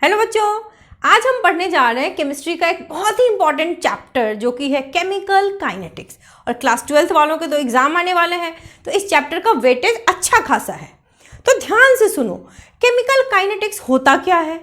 Hello बच्चों, आज हम पढ़ने जा रहे हैं केमिस्ट्री का एक बहुत ही इंपॉर्टेंट चैप्टर जो कि है केमिकल काइनेटिक्स। और क्लास 12th वालों के तो एग्जाम आने वाले हैं, तो इस चैप्टर का वेटेज अच्छा खासा है। तो ध्यान से सुनो, केमिकल काइनेटिक्स होता क्या है।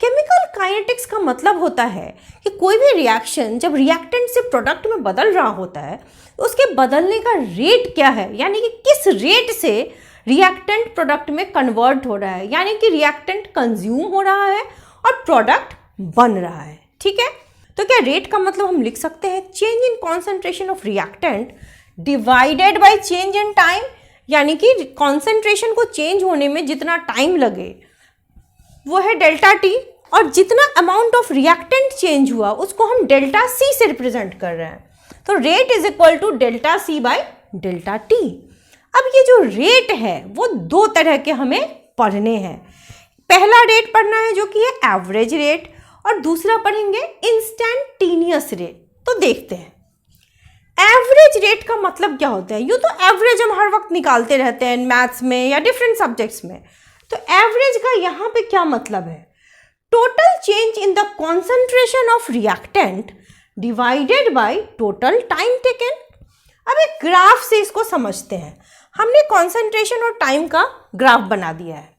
केमिकल काइनेटिक्स का मतलब होता है कि कोई भी रिएक्शन जब रिएक्टेंट से प्रोडक्ट में बदल रहा होता है तो उसके बदलने का रेट क्या है, यानी कि किस रेट से रिएक्टेंट प्रोडक्ट में कन्वर्ट हो रहा है, यानी कि रिएक्टेंट कंज्यूम हो रहा है और प्रोडक्ट बन रहा है। ठीक है, तो क्या रेट का मतलब हम लिख सकते हैं change in concentration of reactant divided by change in time, यानी कि कॉन्सेंट्रेशन को चेंज होने में जितना टाइम लगे वो है डेल्टा टी, और जितना अमाउंट ऑफ रिएक्टेंट चेंज हुआ उसको हम डेल्टा सी से रिप्रेजेंट कर रहे हैं। तो rate is equal to delta C by delta T. अब ये जो रेट है वो दो तरह के हमें पढ़ने हैं। पहला रेट पढ़ना है जो कि है एवरेज रेट, और दूसरा पढ़ेंगे इंस्टेंटेनियस रेट। तो देखते हैं एवरेज रेट का मतलब क्या होता है। यूँ तो एवरेज हम हर वक्त निकालते रहते हैं मैथ्स में या डिफरेंट सब्जेक्ट्स में। तो एवरेज का यहाँ पे क्या मतलब है, total change in the concentration of reactant divided by total time taken. अब एक ग्राफ से इसको समझते हैं। हमने कॉन्सेंट्रेशन और टाइम का ग्राफ बना दिया है।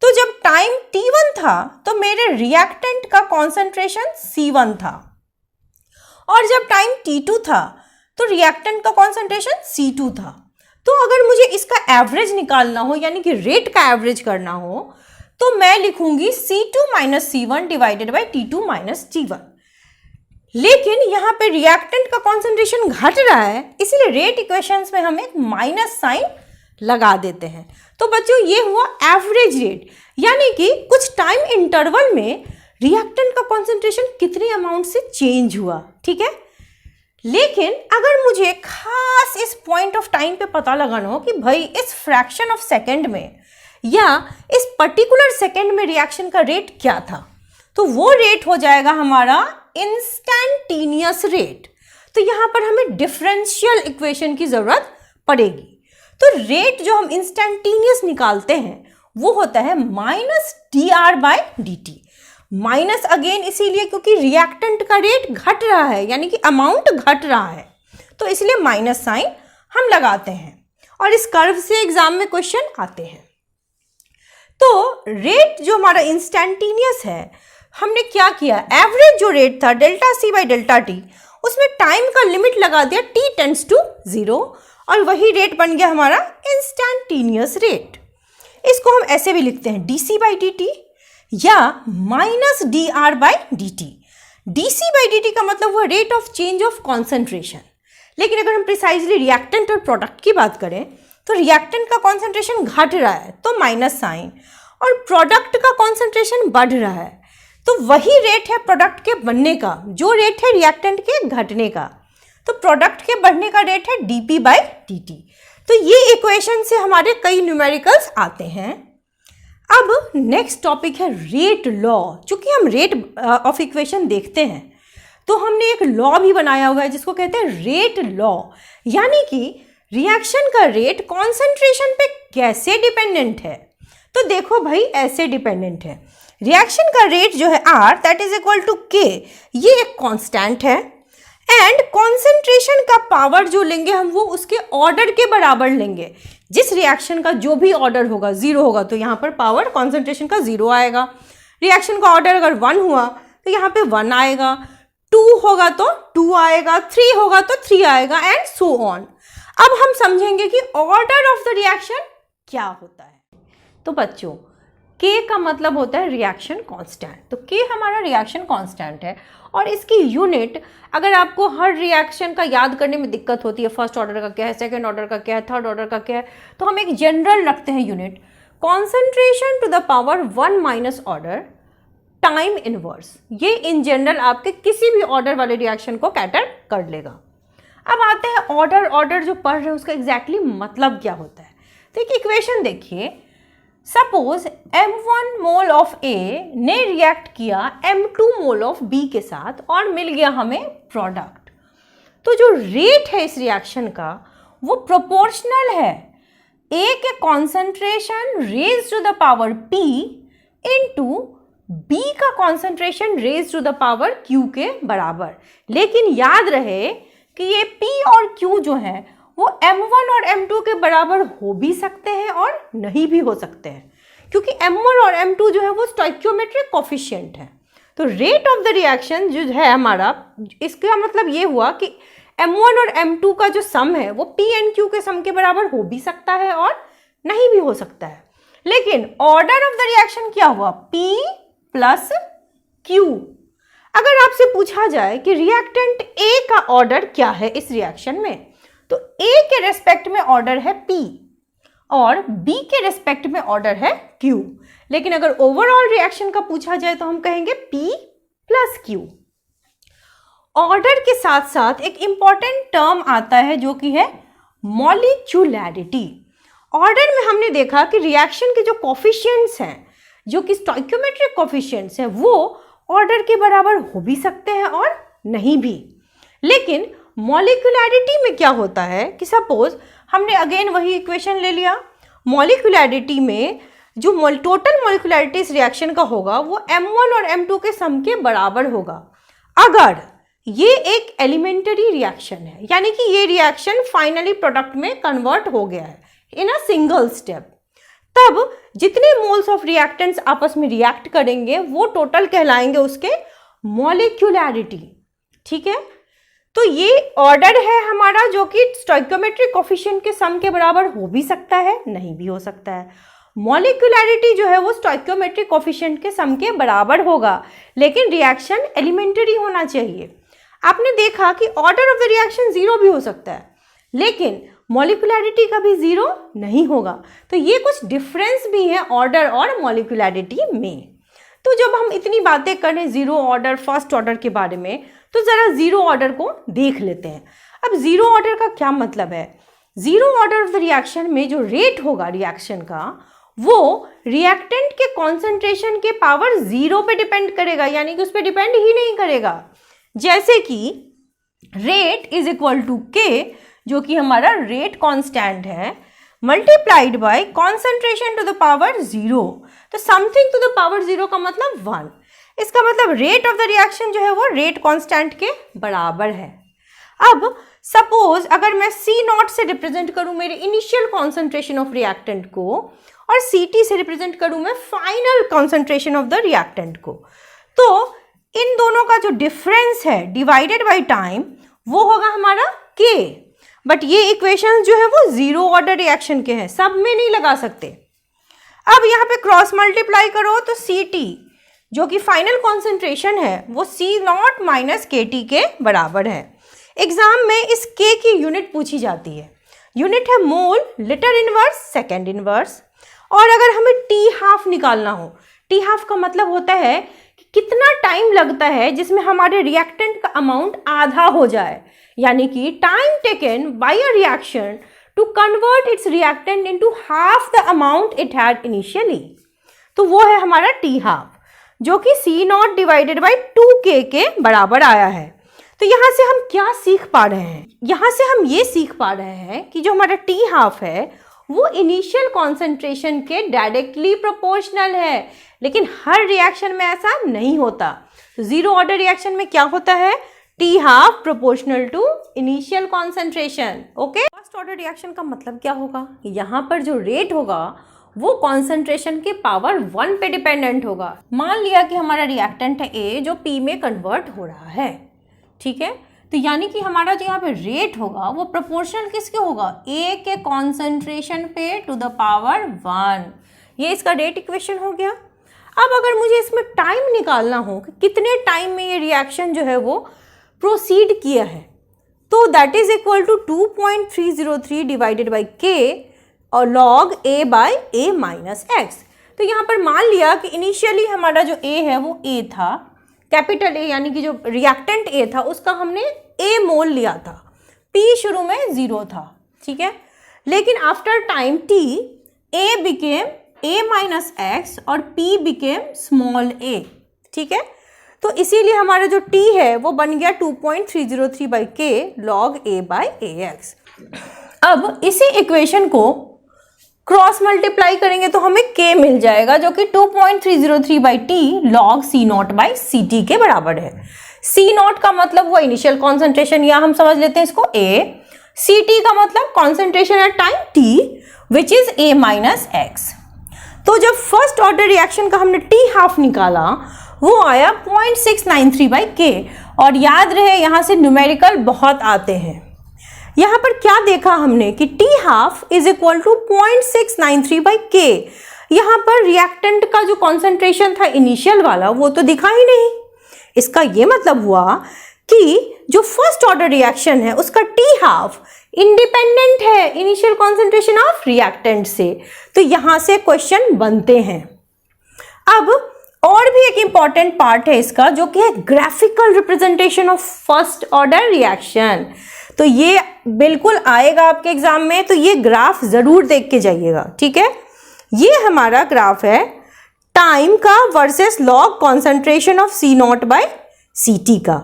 तो जब टाइम t1 था तो मेरे रिएक्टेंट का कॉन्सेंट्रेशन c1 था, और जब टाइम t2 था तो रिएक्टेंट का कॉन्सेंट्रेशन c2 था। तो अगर मुझे इसका एवरेज निकालना हो, यानी कि रेट का एवरेज करना हो, तो मैं लिखूंगी c2 minus c1 divided by t2 minus t1। लेकिन यहाँ पे रिएक्टेंट का कॉन्सेंट्रेशन घट रहा है, इसीलिए रेट इक्वेशंस में हम एक माइनस साइन लगा देते हैं। तो बच्चों ये हुआ एवरेज रेट, यानी कि कुछ टाइम इंटरवल में रिएक्टेंट का कॉन्सेंट्रेशन कितने अमाउंट से चेंज हुआ। ठीक है, लेकिन अगर मुझे खास इस पॉइंट ऑफ टाइम पे पता लगाना हो कि भाई इस फ्रैक्शन ऑफ सेकेंड में या इस पर्टिकुलर सेकेंड में रिएक्शन का रेट क्या था, तो वो रेट हो जाएगा हमारा इंस्टेंटेनियस रेट। तो यहाँ पर हमें डिफरेंशियल इक्वेशन की जरूरत पड़ेगी। तो रेट जो हम इंस्टेंटेनियस निकालते हैं वो होता है minus D R by D T. Minus again इसीलिए क्योंकि रिएक्टेंट का रेट घट रहा है, यानी कि अमाउंट घट रहा है, तो इसलिए माइनस साइन हम लगाते हैं, और इस कर्व से एग्जाम में क्वेश्चन आते हैं। तो रेट जो हमारा इंस्टेंटेनियस है, हमने क्या किया, एवरेज जो रेट था delta C by delta T, उसमें टाइम का लिमिट लगा दिया t टेंड्स टू 0, और वही रेट बन गया हमारा इंस्टेंटेनियस रेट। इसको हम ऐसे भी लिखते हैं D C by D T या minus D R by D T. D C by D T का मतलब हुआ rate of change of concentration. लेकिन अगर हम प्रिसाइजली रिएक्टेंट और प्रोडक्ट की बात करें तो रिएक्टेंट का कॉन्सेंट्रेशन घट रहा है तो माइनस साइन, और प्रोडक्ट का कॉन्सेंट्रेशन बढ़ रहा है तो वही रेट है प्रोडक्ट के बनने का, जो रेट है रिएक्टेंट के घटने का। तो प्रोडक्ट के बढ़ने का रेट है dp बाई dt। तो ये इक्वेशन से हमारे कई न्यूमेरिकल्स आते हैं। अब नेक्स्ट टॉपिक है रेट लॉ। चूंकि हम रेट ऑफ इक्वेशन देखते हैं तो हमने एक लॉ भी बनाया हुआ है जिसको कहते हैं रेट लॉ, यानी कि रिएक्शन का रेट कॉन्सेंट्रेशन पे कैसे डिपेंडेंट है। तो देखो भाई, ऐसे डिपेंडेंट है। रिएक्शन का रेट जो है R that is equal to K, ये एक कांस्टेंट है, एंड कॉन्सेंट्रेशन का पावर जो लेंगे हम वो उसके ऑर्डर के बराबर लेंगे। जिस रिएक्शन का जो भी ऑर्डर होगा 0 होगा तो यहाँ पर पावर कॉन्सेंट्रेशन का 0 आएगा। रिएक्शन का ऑर्डर अगर 1 हुआ तो यहाँ पे 1 आएगा, 2 होगा तो 2 आएगा, 3 होगा तो 3 आएगा, एंड सो ऑन। अब हम समझेंगे कि ऑर्डर ऑफ द रिएक्शन क्या होता है। तो बच्चों K का मतलब होता है रिएक्शन कांस्टेंट। तो K हमारा रिएक्शन कांस्टेंट है, और इसकी यूनिट अगर आपको हर रिएक्शन का याद करने में दिक्कत होती है, फर्स्ट ऑर्डर का क्या है, सेकंड ऑर्डर का क्या है, थर्ड ऑर्डर का क्या है, तो हम एक जनरल रखते हैं unit, concentration to the power 1 minus order time inverse. ये इन जनरल आपके किसी भी ऑर्डर वाले रिएक्शन को कैटर कर लेगा। अब आते हैं ऑर्डर जो पढ़ रहे हैं उसका एग्जैक्टली मतलब क्या होता है। तो एक इक्वेशन देखिए, suppose m1 mole of A ने रिएक्ट किया m2 मोल ऑफ B के साथ और मिल गया हमें प्रोडक्ट। तो जो रेट है इस रिएक्शन का वो प्रोपोर्शनल है A के concentration raise to the power P into B का concentration raise to the power Q के बराबर। लेकिन याद रहे कि ये P और Q जो है वो M1 और M2 के बराबर हो भी सकते हैं और नहीं भी हो सकते हैं, क्योंकि M1 और M2 जो है वो स्टोइकियोमेट्रिक कोफिशिएंट है। तो रेट ऑफ द रिएक्शन जो है हमारा, इसका मतलब ये हुआ कि M1 और M2 का जो सम है वो P एंड Q के सम के बराबर हो भी सकता है और नहीं भी हो सकता है। लेकिन ऑर्डर ऑफ द रिएक्शन क्या हुआ? P plus Q। अगर आपसे पूछा जाए कि रिएक्टेंट A का ऑर्डर क्या है इस रिएक्शन में, तो A के रेस्पेक्ट में ऑर्डर है P और B के रेस्पेक्ट में ऑर्डर है Q। लेकिन अगर ओवरऑल रिएक्शन का पूछा जाए तो हम कहेंगे P प्लस Q। ऑर्डर के साथ साथ एक इंपॉर्टेंट टर्म आता है जो कि है मॉलिक्यूलैरिटी। ऑर्डर में हमने देखा कि रिएक्शन के जो कोफिशिएंट्स हैं, जो कि स्टोइकियोमेट्रिक कोफिशिएंट्स हैं, वो ऑर्डर के बराबर हो भी सकते हैं और नहीं भी। लेकिन मॉलिक्यूलैरिटी में क्या होता है कि सपोज हमने अगेन वही इक्वेशन ले लिया, मॉलिक्यूलैरिटी में जो टोटल मॉलिक्यूलैरिटी इस रिएक्शन का होगा वो M1 और M2 के सम के बराबर होगा। अगर ये एक एलिमेंटरी रिएक्शन है, यानी कि ये रिएक्शन फाइनली प्रोडक्ट में कन्वर्ट हो गया है इन अ सिंगल स्टेप, तब जितने मोल्स ऑफ रिएक्टेंट्स आपस में रिएक्ट करेंगे वो टोटल कहलाएंगे उसके मॉलिक्यूलैरिटी। ठीक है, तो ये ऑर्डर है हमारा जो कि स्टोइकियोमेट्रिक कोफिशिएंट के सम के बराबर हो भी सकता है, नहीं भी हो सकता है। मॉलिक्यूलैरिटी जो है वो स्टोइकियोमेट्रिक कोफिशिएंट के सम के बराबर होगा, लेकिन रिएक्शन एलिमेंटरी होना चाहिए। आपने देखा कि order of the reaction zero भी हो सकता है, लेकिन मॉलिक्यूलैरिटी कभी जीरो नहीं होगा। तो ये कुछ डिफरेंस भी है ऑर्डर और मॉलिक्यूलैरिटी में। तो जब हम इतनी बातें करें जीरो ऑर्डर, फर्स्ट ऑर्डर के बारे में, तो जरा जीरो ऑर्डर को देख लेते हैं। अब जीरो ऑर्डर का क्या मतलब है? Zero order of the reaction में जो रेट होगा रिएक्शन का, वो रिएक्टेंट के कॉन्सेंट्रेशन के पावर जीरो पे डिपेंड करेगा, यानी कि उस पर डिपेंड ही नहीं करेगा। जैसे कि rate is equal to K, जो कि हमारा रेट कांस्टेंट है, multiplied by concentration to the power zero. तो something to the power zero का मतलब 1। इसका मतलब रेट ऑफ द रिएक्शन जो है वो रेट कांस्टेंट के बराबर है। अब सपोज अगर मैं C0 से रिप्रेजेंट करूं मेरे इनिशियल कॉन्सेंट्रेशन ऑफ रिएक्टेंट को, और CT से रिप्रेजेंट करूं मैं final concentration of the reactant को, तो इन दोनों का जो डिफरेंस है डिवाइडेड बाय टाइम वो होगा हमारा K। बट ये इक्वेशन जो है वो जीरो ऑर्डर रिएक्शन के हैं, सब में नहीं लगा सकते। अब यहाँ पे क्रॉस मल्टीप्लाई करो तो CT जो कि फाइनल कॉन्सेंट्रेशन है वो C0 माइनस KT के बराबर है। एग्जाम में इस K की यूनिट पूछी जाती है, यूनिट है मोल, लीटर इनवर्स, सेकेंड इनवर्स। और अगर हमें T½ निकालना हो, T½ का मतलब होता है कि कितना टाइम लगता है जिसमें हमारे रिएक्टेंट का अमाउंट आधा हो जाए, यानी कि time taken by a reaction to convert its reactant into half the amount it had initially. तो वो है हमारा T½ जो कि C0 डिवाइडेड बाय 2K के बराबर आया है। तो यहाँ से हम क्या सीख पा रहे हैं? यहाँ से हम ये सीख पा रहे हैं कि जो हमारा T½ है वो इनिशियल कॉन्सेंट्रेशन के डायरेक्टली प्रोपोर्शनल है, लेकिन हर रिएक्शन में ऐसा नहीं होता। जीरो ऑर्डर रिएक्शन में क्या होता है? T½ proportional to initial concentration. Okay, first order reaction का मतलब क्या होगा? यहाँ पर जो रेट होगा वो कॉन्सेंट्रेशन के पावर 1 पे डिपेंडेंट होगा। मान लिया कि हमारा रिएक्टेंट है A जो P में कन्वर्ट हो रहा है, ठीक है, तो यानी कि हमारा जो यहाँ पे रेट होगा वो प्रोपोर्शनल किसके होगा? A के कॉन्सेंट्रेशन पे टू द पावर 1। ये इसका रेट इक्वेशन हो गया। अब अगर मुझे इसमें टाइम निकालना हो कि कितने टाइम में ये रिएक्शन जो है वो प्रोसीड किया है, तो that is equal to 2.303 divided by K और log A by A minus X. तो यहाँ पर मान लिया कि इनिशियली हमारा जो A है वो A था, कैपिटल A, यानी कि जो रिएक्टेंट A था उसका हमने A मोल लिया था, P शुरू में 0 था, ठीक है। लेकिन after time T A became A minus x और P बिकेम स्मॉल a, ठीक है। तो इसीलिए हमारा जो T है वो बन गया 2.303 by K log A by AX। अब इसी इक्वेशन को क्रॉस मल्टीप्लाई करेंगे तो हमें K मिल जाएगा जो कि 2.303/T log C0/Ct के बराबर है। C0 का मतलब हुआ इनिशियल कॉन्सेंट्रेशन, या हम समझ लेते हैं इसको A। Ct का मतलब concentration at time T which is A minus X। तो जब फर्स्ट ऑर्डर रिएक्शन का हमने T हाफ निकाला वो आया 0.693/K। और याद रहे यहाँ से न्यूमेरिकल बहुत आते हैं। यहाँ पर क्या देखा हमने कि T half is equal to 0.693/K। यहाँ पर रिएक्टेंट का जो कॉन्सेंट्रेशन था इनिशियल वाला वो तो दिखा ही नहीं। इसका ये मतलब हुआ कि जो फर्स्ट ऑर्डर रिएक्शन है उसका T हाफ इंडिपेंडेंट है इनिशियल कॉन्सेंट्रेशन ऑफ रिएक्टेंट से। तो यहाँ से क्वेश्चन बनते हैं। अब और भी एक इंपॉर्टेंट पार्ट है इसका जो कि है graphical representation of first order reaction. तो ये बिल्कुल आएगा आपके एग्जाम में, तो ये ग्राफ जरूर देख के जाइएगा, ठीक है। ये हमारा ग्राफ है टाइम का versus log concentration of C0/Ct का।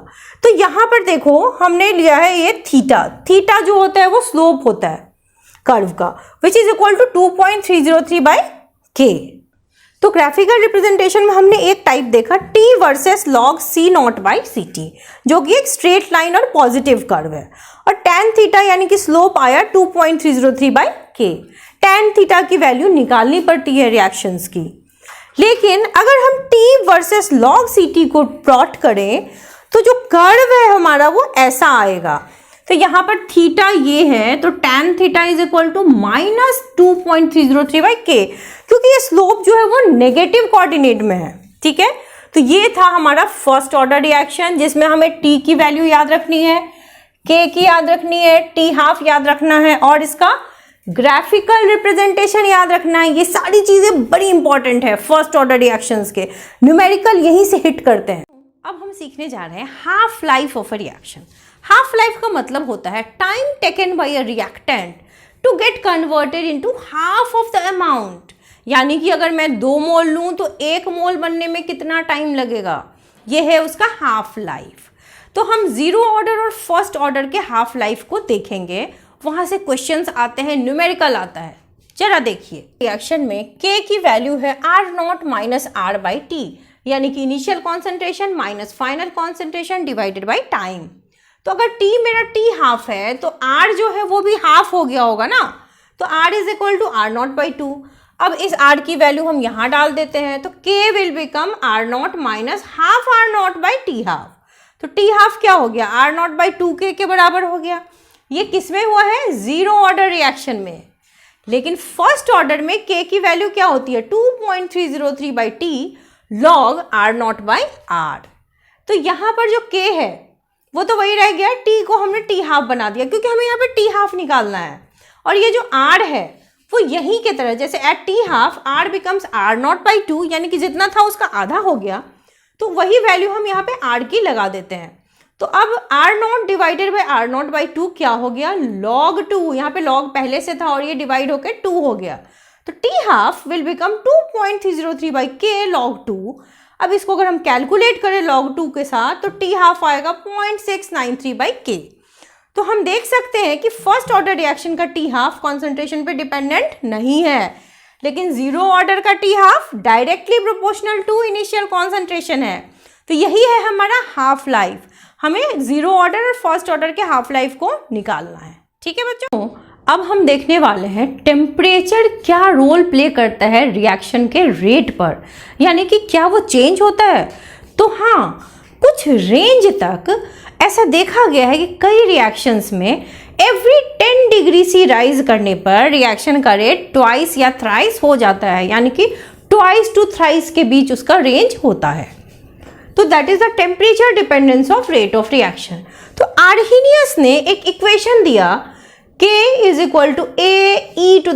तो यहां पर देखो हमने लिया है ये थीटा। थीटा जो होता है वो स्लोप होता है कर्व का which is equal to 2.303/K। तो ग्राफिकल रिप्रेजेंटेशन में हमने एक टाइप देखा T वर्सेस लॉग C0/Ct जो कि एक स्ट्रेट लाइन और पॉजिटिव कर्व है। और tan थीटा यानी कि स्लोप आया 2.303/K। tan थीटा की वैल्यू निकालनी पड़ती है रिएक्शंस की। लेकिन अगर हम T वर्सेस लॉग Ct को प्लॉट करें तो जो कर्व है हमारा वो ऐसा आएगा। तो यहाँ पर थीटा ये है तो tan theta is equal to -2.303/K क्योंकि ये स्लोप जो है वो नेगेटिव कोऑर्डिनेट में है, ठीक है। तो ये था हमारा फर्स्ट ऑर्डर रिएक्शन जिसमें हमें T की वैल्यू याद रखनी है, K की याद रखनी है, T हाफ याद रखना है और इसका ग्राफिकल रिप्रेजेंटेशन याद रखना है। ये सारी चीजें बड़ी इंपॉर्टेंट है फर्स्ट ऑर्डर रिएक्शंस के। न्यूमेरिकल यहीं से हिट करते हैं। अब हम सीखने जा रहे हैं half life of a reaction. Half life का मतलब होता है time taken by a reactant to get converted into half of the amount. यानी कि अगर मैं 2 मोल लूं तो 1 मोल बनने में कितना टाइम लगेगा, ये है उसका हाफ लाइफ। तो हम जीरो ऑर्डर और फर्स्ट ऑर्डर के हाफ लाइफ को देखेंगे, वहां से क्वेश्चंस आते हैं, न्यूमेरिकल आता है। जरा देखिए रिएक्शन में K की वैल्यू है R0 माइनस R/T यानी कि initial concentration minus final concentration divided by time. तो अगर T मेरा T हाफ है तो R जो है वो भी हाफ हो गया होगा ना, तो R is equal to R0/2। अब इस R की वैल्यू हम यहाँ डाल देते हैं तो K will become R0 minus half R0/T half. तो T हाफ क्या हो गया, R0/2K के बराबर हो गया। ये किस में हुआ है, जीरो ऑर्डर रिएक्शन में। लेकिन फर्स्ट ऑर्डर में K की वैल्यू क्या होती है, 2.303/T log R0/R। तो यहाँ पर जो K है वो तो वही रह गया, T को हमने T हाफ बना दिया क्योंकि हमें यहाँ पे T हाफ निकालना है। और ये जो R है वो यहीं के तरह जैसे at T half R becomes R0/2 यानी कि जितना था उसका आधा हो गया, तो वही वैल्यू हम यहाँ पे R की लगा देते हैं। तो अब R0 डिवाइडेड बाई R0/2 क्या हो गया, log 2। यहाँ पे log पहले से था और ये डिवाइड होकर 2 हो गया। तो T half will become 2.303/K log 2। अब इसको अगर हम कैलकुलेट करें log 2 के साथ तो T हाफ आएगा 0.693/K। तो हम देख सकते हैं कि फर्स्ट ऑर्डर रिएक्शन का T हाफ कॉन्सेंट्रेशन पे डिपेंडेंट नहीं है, लेकिन जीरो ऑर्डर का T half directly proportional to initial concentration है। तो यही है हमारा हाफ लाइफ। हमें जीरो ऑर्डर और फर्स्ट ऑर्डर के हाफ लाइफ को निकालना है, ठीक है बच्चों। अब हम देखने वाले हैं टेम्परेचर क्या रोल प्ले करता है रिएक्शन के रेट पर, यानी कि क्या वो चेंज होता है। तो हाँ, कुछ रेंज तक ऐसा देखा गया है कि कई रिएक्शंस में एवरी 10 डिग्री सी राइज करने पर रिएक्शन का रेट ट्वाइस या थ्राइस हो जाता है, यानी कि ट्वाइस टू थ्राइस के बीच उसका रेंज होता है। तो that is the temperature dependence of rate of reaction. तो आर्हीनियस ने एक इक्वेशन दिया K is equal to AE⁻−EA/RT,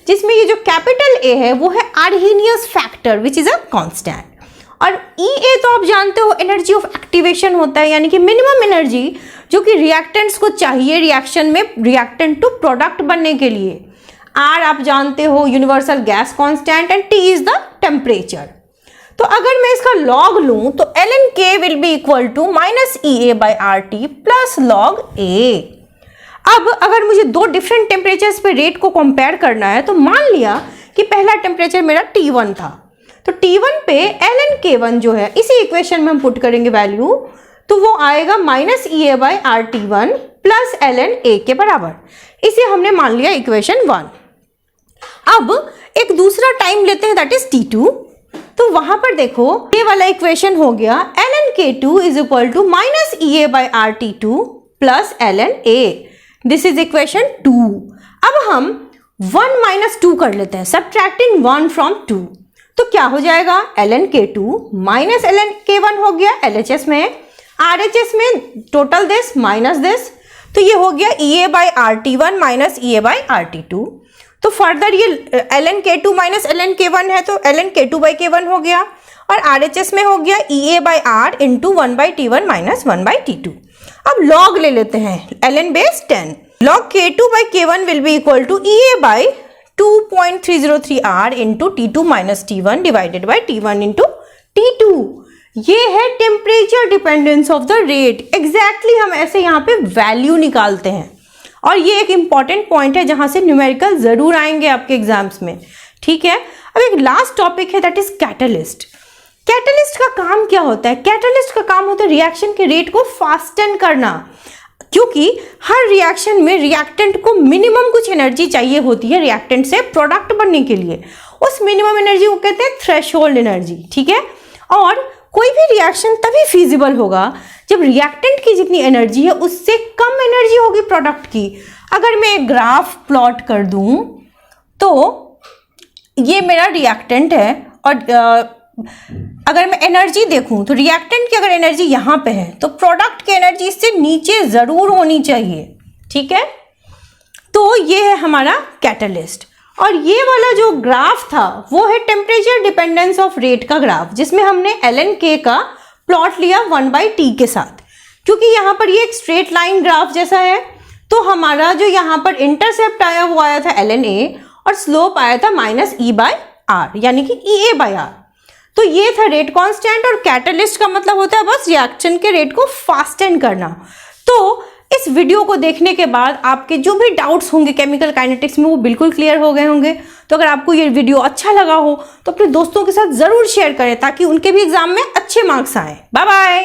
जिसमें ये जो कैपिटल A है वो है Arrhenius factor which is a constant. और EA तो आप जानते हो एनर्जी ऑफ एक्टिवेशन होता है, यानी कि मिनिमम एनर्जी जो कि रिएक्टेंट्स को चाहिए रिएक्शन में रिएक्टेंट टू प्रोडक्ट बनने के लिए। R आप जानते हो universal gas constant and T is the temperature. तो अगर मैं इसका लॉग लूं तो ln K will be equal to -EA/RT plus log A। अब अगर मुझे दो डिफरेंट टेम्परेचर्स पे रेट को कंपेयर करना है, तो मान लिया कि पहला टेम्परेचर मेरा T1 था, तो T1 पे ln K1 जो है इसी इक्वेशन में हम पुट करेंगे वैल्यू, तो वो आएगा -EA/RT1 प्लस ln A के बराबर। इसे हमने मान लिया इक्वेशन 1। अब एक दूसरा टाइम लेते हैं, दैट इज T2। तो वहां पर देखो ये वाला इक्वेशन हो गया ln K2 is equal to -EA/RT2 plus ln A। This is equation 2। अब हम 1 माइनस 2 कर लेते हैं, सब्ट्रैक्टिंग 1 फ्रॉम 2, तो क्या हो जाएगा ln K2 minus ln K1 हो गया LHS में, RHS में टोटल दिस माइनस दिस, तो ये हो गया EA/RT1 माइनस EA/RT2। तो फर्दर ये ln K2 minus ln K1 है, तो ln K2/K1 हो गया, और RHS में हो गया EA/R into 1/T1 minus 1/T2। अब लॉग ले लेते हैं, ln base 10, log K2/K1 will be equal to EA/2.303R into T2 minus T1 divided by T1 into T2। ये है temperature dependence of the rate. Exactly हम ऐसे यहाँ पे वैल्यू निकालते हैं, और ये एक इंपॉर्टेंट पॉइंट है जहां से न्यूमेरिकल जरूर आएंगे आपके एग्जाम्स में, ठीक है। अब एक लास्ट टॉपिक है, दैट इज कैटलिस्ट। कैटलिस्ट का काम क्या होता है? कैटलिस्ट का काम होता है रिएक्शन के रेट को फास्टन करना, क्योंकि हर रिएक्शन में रिएक्टेंट को मिनिमम कुछ एनर्जी चाहिए होती है रिएक्टेंट से प्रोडक्ट बनने के लिए। उस मिनिमम एनर्जी को कहते हैं थ्रेशोल्ड एनर्जी, ठीक है। और कोई भी रिएक्शन तभी फीजिबल होगा जब रिएक्टेंट की जितनी एनर्जी है उससे कम एनर्जी होगी प्रोडक्ट की। अगर मैं एक ग्राफ प्लॉट कर दूं, तो ये मेरा रिएक्टेंट है, और अगर मैं एनर्जी देखूं तो रिएक्टेंट की अगर एनर्जी यहाँ पे है तो प्रोडक्ट की एनर्जी इससे नीचे जरूर होनी चाहिए, ठीक है। तो ये है हमारा कैटलिस्ट। और ये वाला जो ग्राफ था वो है टेम्परेचर डिपेंडेंस ऑफ रेट का ग्राफ, जिसमें हमने ln K का प्लॉट लिया 1/T के साथ। क्योंकि यहाँ पर ये एक स्ट्रेट लाइन ग्राफ जैसा है, तो हमारा जो यहाँ पर इंटरसेप्ट आया वो आया था ln A, और स्लोप आया था -E/R, यानी कि EA/R। तो ये था रेट कांस्टेंट, और कैटलिस्ट का मतलब होता है बस रिएक्शन के रेट को फास्टन करना। तो इस वीडियो को देखने के बाद आपके जो भी डाउट्स होंगे केमिकल काइनेटिक्स में वो बिल्कुल क्लियर हो गए होंगे। तो अगर आपको ये वीडियो अच्छा लगा हो तो अपने दोस्तों के साथ जरूर शेयर करें, ताकि उनके भी एग्जाम में अच्छे मार्क्स आए। Bye bye.